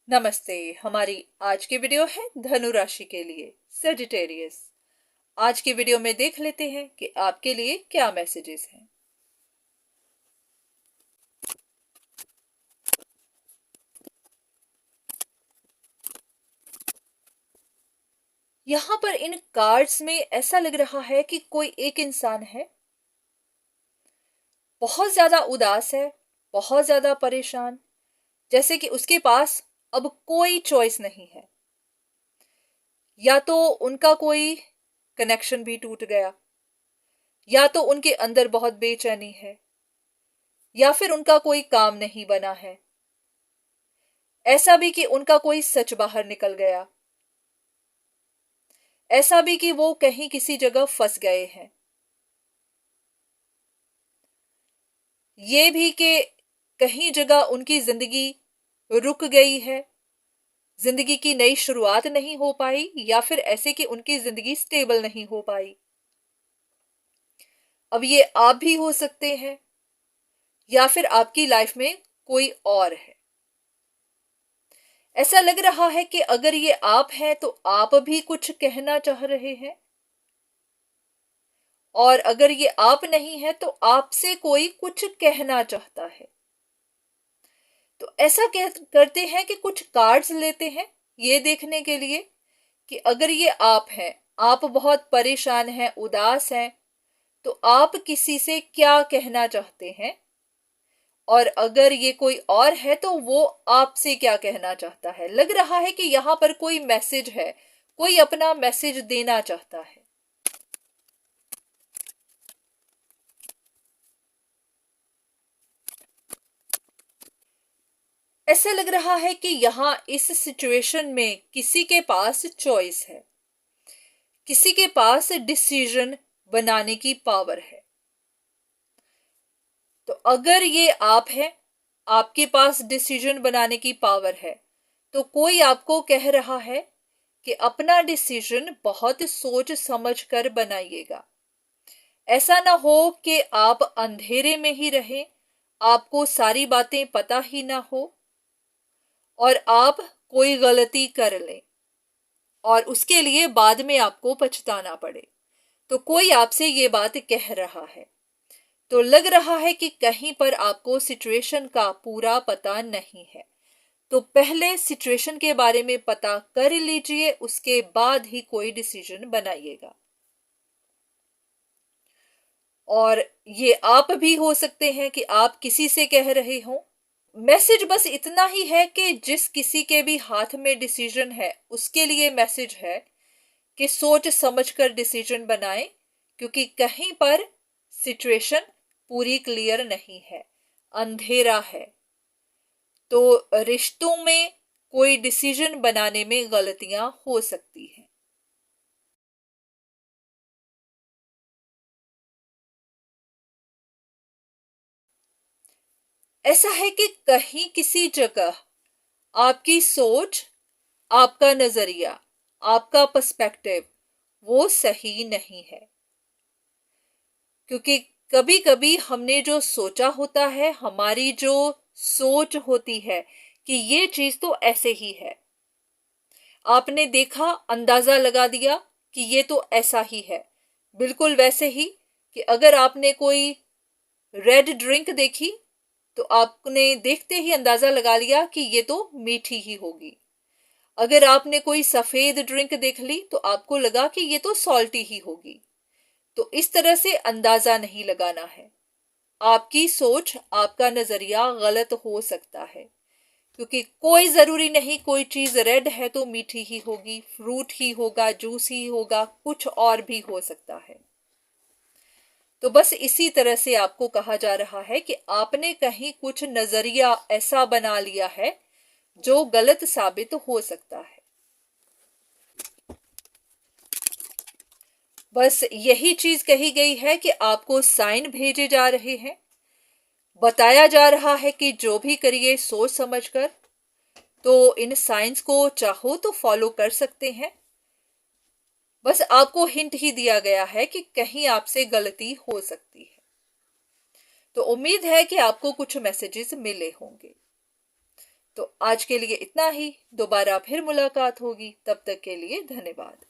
नमस्ते। हमारी आज की वीडियो है धनु राशि के लिए सेजिटेरियस। आज की वीडियो में देख लेते हैं कि आपके लिए क्या मैसेजेस हैं। यहां पर इन कार्ड्स में ऐसा लग रहा है कि कोई एक इंसान है, बहुत ज्यादा उदास है, बहुत ज्यादा परेशान, जैसे कि उसके पास अब कोई चॉइस नहीं है। या तो उनका कोई कनेक्शन भी टूट गया, या तो उनके अंदर बहुत बेचैनी है, या फिर उनका कोई काम नहीं बना है। ऐसा भी कि उनका कोई सच बाहर निकल गया, ऐसा भी कि वो कहीं किसी जगह फंस गए हैं। ये भी कि कहीं जगह उनकी जिंदगी रुक गई है, जिंदगी की नई शुरुआत नहीं हो पाई, या फिर ऐसे कि उनकी जिंदगी स्टेबल नहीं हो पाई। अब ये आप भी हो सकते हैं, या फिर आपकी लाइफ में कोई और है। ऐसा लग रहा है कि अगर ये आप हैं तो आप भी कुछ कहना चाह रहे हैं, और अगर ये आप नहीं है तो आपसे कोई कुछ कहना चाहता है। तो ऐसा करते हैं कि कुछ कार्ड्स लेते हैं ये देखने के लिए कि अगर ये आप हैं, आप बहुत परेशान हैं, उदास हैं, तो आप किसी से क्या कहना चाहते हैं, और अगर ये कोई और है तो वो आपसे क्या कहना चाहता है। लग रहा है कि यहां पर कोई मैसेज है, कोई अपना मैसेज देना चाहता है। ऐसा लग रहा है कि यहां इस सिचुएशन में किसी के पास चॉइस है, किसी के पास डिसीजन बनाने की पावर है। तो अगर ये आप हैं, आपके पास डिसीजन बनाने की पावर है, तो कोई आपको कह रहा है कि अपना डिसीजन बहुत सोच समझ कर बनाइएगा। ऐसा ना हो कि आप अंधेरे में ही रहें, आपको सारी बातें पता ही ना हो, और आप कोई गलती कर लें और उसके लिए बाद में आपको पछताना पड़े। तो कोई आपसे ये बात कह रहा है। तो लग रहा है कि कहीं पर आपको सिचुएशन का पूरा पता नहीं है। तो पहले सिचुएशन के बारे में पता कर लीजिए, उसके बाद ही कोई डिसीजन बनाइएगा। और ये आप भी हो सकते हैं कि आप किसी से कह रहे हो। मैसेज बस इतना ही है कि जिस किसी के भी हाथ में डिसीजन है उसके लिए मैसेज है कि सोच समझ कर डिसीजन बनाएं, क्योंकि कहीं पर सिचुएशन पूरी क्लियर नहीं है, अंधेरा है। तो रिश्तों में कोई डिसीजन बनाने में गलतियां हो सकती हैं। ऐसा है कि कहीं किसी जगह आपकी सोच, आपका नजरिया, आपका पर्सपेक्टिव वो सही नहीं है। क्योंकि कभी कभी हमने जो सोचा होता है, हमारी जो सोच होती है कि ये चीज तो ऐसे ही है, आपने देखा, अंदाजा लगा दिया कि ये तो ऐसा ही है। बिल्कुल वैसे ही कि अगर आपने कोई रेड ड्रिंक देखी तो आपने देखते ही अंदाजा लगा लिया कि ये तो मीठी ही होगी। अगर आपने कोई सफेद ड्रिंक देख ली तो आपको लगा कि ये तो सॉल्टी ही होगी। तो इस तरह से अंदाजा नहीं लगाना है। आपकी सोच, आपका नजरिया गलत हो सकता है, क्योंकि कोई जरूरी नहीं कोई चीज रेड है तो मीठी ही होगी, फ्रूट ही होगा, जूस ही होगा, कुछ और भी हो सकता है। तो बस इसी तरह से आपको कहा जा रहा है कि आपने कहीं कुछ नजरिया ऐसा बना लिया है जो गलत साबित हो सकता है। बस यही चीज कही गई है कि आपको साइन भेजे जा रहे हैं, बताया जा रहा है कि जो भी करिए सोच समझकर। तो इन साइंस को चाहो तो फॉलो कर सकते हैं। बस आपको हिंट ही दिया गया है कि कहीं आपसे गलती हो सकती है। तो उम्मीद है कि आपको कुछ मैसेजेस मिले होंगे। तो आज के लिए इतना ही, दोबारा फिर मुलाकात होगी, तब तक के लिए धन्यवाद।